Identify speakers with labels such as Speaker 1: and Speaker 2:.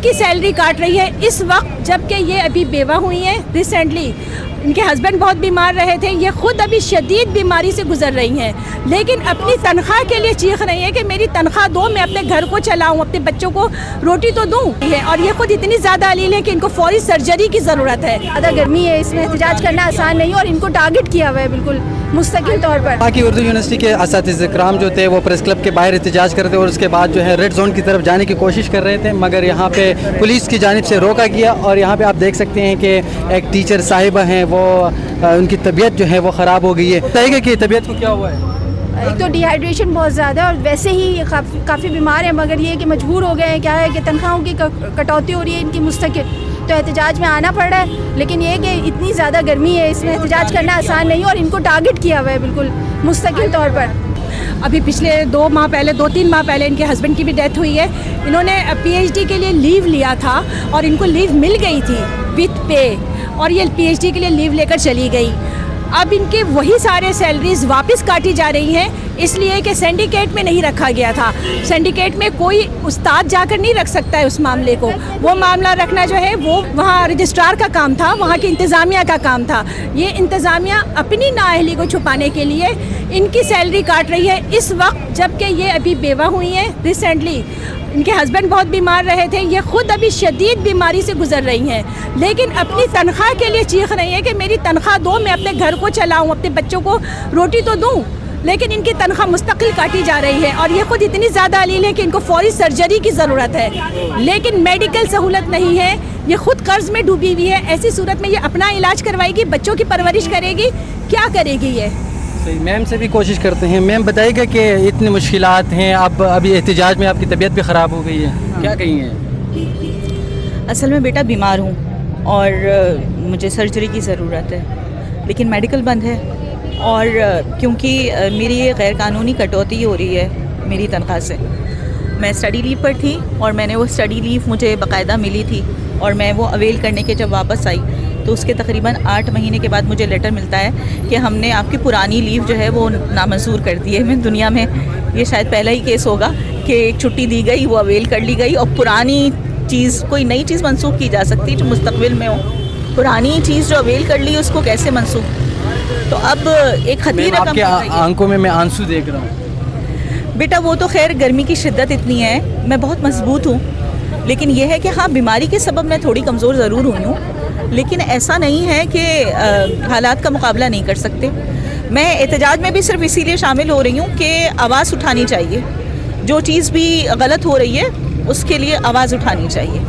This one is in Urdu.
Speaker 1: کی سیلری کاٹ رہی ہے اس وقت جبکہ یہ ابھی بیوہ ہوئی ہیں. ریسنٹلی ان کے ہسبینڈ بہت بیمار رہے تھے, یہ خود ابھی شدید بیماری سے گزر رہی ہیں, لیکن اپنی تنخواہ کے لیے چیخ رہی ہیں کہ میری تنخواہ دو, میں اپنے گھر کو چلاؤں, اپنے بچوں کو روٹی تو دوں. اور یہ خود اتنی زیادہ علیل ہے کہ ان کو فوری سرجری کی ضرورت ہے.
Speaker 2: زیادہ گرمی ہے, اس میں احتجاج کرنا آسان نہیں, اور ان کو ٹارگٹ کیا ہوا ہے بالکل مستقل طور پر.
Speaker 3: باقی اردو یونیورسٹی کے اساتذہ کرام جو تھے وہ پریس کلب کے باہر احتجاج کرتے اور اس کے بعد جو ہے ریڈ زون کی طرف جانے کی کوشش کر رہے تھے, مگر یہاں پہ پولیس کی جانب سے روکا گیا. اور یہاں پہ آپ دیکھ سکتے ہیں کہ ایک ٹیچر صاحبہ ہیں, وہ ان کی طبیعت جو ہے وہ خراب ہو گئی ہے. بتائیے گا کہ طبیعت کو کیا ہوا ہے؟
Speaker 2: ایک تو ڈی ہائیڈریشن بہت زیادہ ہے, اور ویسے ہی کافی بیمار ہیں, مگر یہ کہ مجبور ہو گئے ہیں. کیا ہے کہ تنخواہوں کی کٹوتی ہو رہی ہے ان کی مستقل, تو احتجاج میں آنا پڑ رہا ہے. لیکن یہ کہ اتنی زیادہ گرمی ہے, اس میں احتجاج کرنا آسان نہیں, اور ان کو ٹارگٹ کیا ہوا ہے بالکل مستقل طور پر.
Speaker 1: ابھی پچھلے 2 3 ماہ پہلے ان کے ہسبینڈ کی بھی ڈیتھ ہوئی ہے. انہوں نے پی ایچ ڈی کے لیے لیو لیا تھا اور ان کو لیو مل گئی تھی وتھ پے, اور یہ پی ایچ ڈی کے لیے لیو لے کر چلی گئی. اب ان کے وہی سارے سیلریز واپس کاٹی جا رہی ہیں, اس لیے کہ سینڈیکیٹ میں نہیں رکھا گیا تھا. سینڈیکیٹ میں کوئی استاد جا کر نہیں رکھ سکتا ہے اس معاملے کو, وہ معاملہ رکھنا جو ہے وہ وہاں رجسٹرار کا کام تھا, وہاں کی انتظامیہ کا کام تھا. یہ انتظامیہ اپنی نااہلی کو چھپانے کے لیے ان کی سیلری کاٹ رہی ہے اس وقت جبکہ یہ ابھی بیوہ ہوئی ہیں. ریسنٹلی ان کے ہسبینڈ بہت بیمار رہے تھے, یہ خود ابھی شدید بیماری سے گزر رہی ہیں, لیکن اپنی تنخواہ کے لیے چیخ رہی ہیں کہ میری تنخواہ دو, میں اپنے گھر کو چلاؤں, اپنے بچوں کو روٹی تو دوں. لیکن ان کی تنخواہ مستقل کاٹی جا رہی ہے, اور یہ خود اتنی زیادہ علیل ہے کہ ان کو فوری سرجری کی ضرورت ہے, لیکن میڈیکل سہولت نہیں ہے. یہ خود قرض میں ڈوبی ہوئی ہے. ایسی صورت میں یہ اپنا علاج کروائے گی, بچوں کی پرورش کرے گی, کیا کرے گی یہ؟
Speaker 3: صحیح. میم سے بھی کوشش کرتے ہیں. میم بتائیے گا کہ اتنی مشکلات ہیں, اب ابھی احتجاج میں آپ کی طبیعت بھی خراب ہو گئی ہے, کیا کہیں ہیں؟
Speaker 4: اصل میں بیٹا بیمار ہوں اور مجھے سرجری کی ضرورت ہے, لیکن میڈیکل بند ہے, اور کیونکہ میری یہ غیر قانونی کٹوتی ہو رہی ہے میری تنخواہ سے. میں اسٹڈی لیو پر تھی, اور میں نے وہ اسٹڈی لیو مجھے باقاعدہ ملی تھی, اور میں وہ اویل کرنے کے جب واپس آئی تو اس کے تقریباً 8 مہینے کے بعد مجھے لیٹر ملتا ہے کہ ہم نے آپ کی پرانی لیو جو ہے وہ نامنظور کر دی ہے. میں دنیا میں یہ شاید پہلا ہی کیس ہوگا کہ ایک چھٹی دی گئی, وہ اویل کر لی گئی, اور پرانی چیز, کوئی نئی چیز منسوخ کی جا سکتی جو مستقبل میں ہو, پرانی چیز جو اویل کر لی اس کو کیسے منسوخ؟ تو اب ایک خطیر رقم.
Speaker 3: آپ کے آنکھوں میں میں آنسو دیکھ رہا ہوں.
Speaker 4: بیٹا وہ تو خیر گرمی کی شدت اتنی ہے, میں بہت مضبوط ہوں, لیکن یہ ہے کہ ہاں بیماری کے سبب میں تھوڑی کمزور ضرور ہوئی ہوں, لیکن ایسا نہیں ہے کہ حالات کا مقابلہ نہیں کر سکتے. میں احتجاج میں بھی صرف اسی لیے شامل ہو رہی ہوں کہ آواز اٹھانی چاہیے, جو چیز بھی غلط ہو رہی ہے اس کے لیے آواز اٹھانی چاہیے.